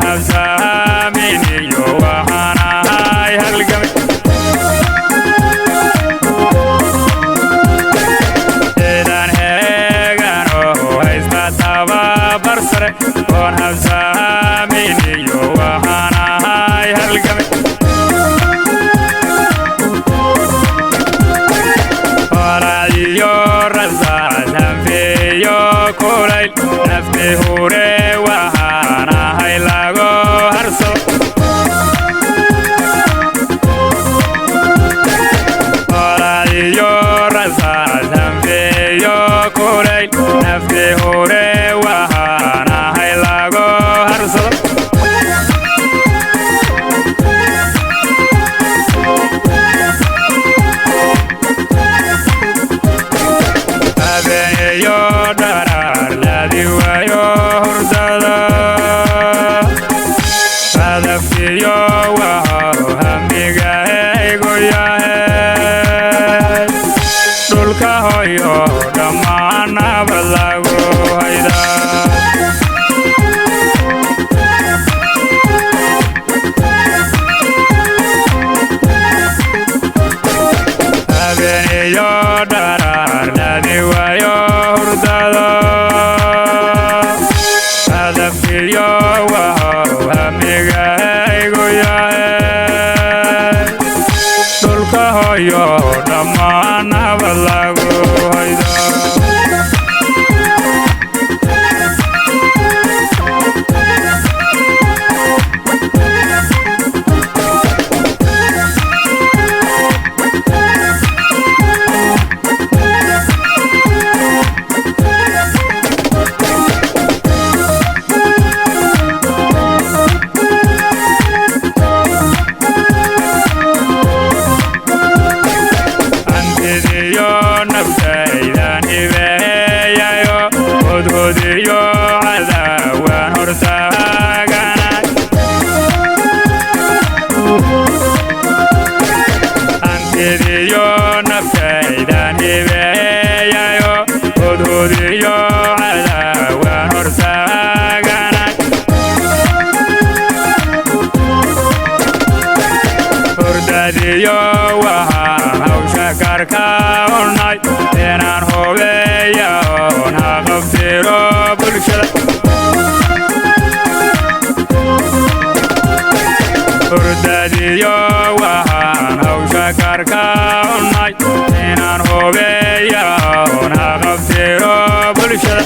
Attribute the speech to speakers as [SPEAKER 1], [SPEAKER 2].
[SPEAKER 1] habsaamin iyo waxaan ahay halgamay ciidan heegan oo haysta tababar sare oon habsaamin iyo waxaan ahay halgamay walaaliyo rasaas hanfiyo kulayl nafti hure waxaan ahay lago harsado walaaliyo rasaas hanfiyo kulayl nafti hure waxaan ahay lago harsado habeenyo dharaar ladi waayo hurdada hadafkiyo waxau hamigaygu yahay dhulka hoyo dhammaan nabad lagu hayda habeenyo dharaar ladi waayo hurdada hadafkiyo waxau hamigaygu yahay dhulka hoyo dhammaan nabad lagu hayda nabtaydan hibeeyayo hodhodiyo cadawaan hortaaganay hantidiyo nabtaydan hibeeyayo hodhodiyo cadawaan hortaaganay hordadiyo waxaan hawsha karka unay inaan hubeeya oon haqabtiro bulshada hordadiyo waxaan hawsha karka unay inaan hubeeya oon haqabtiro bulshada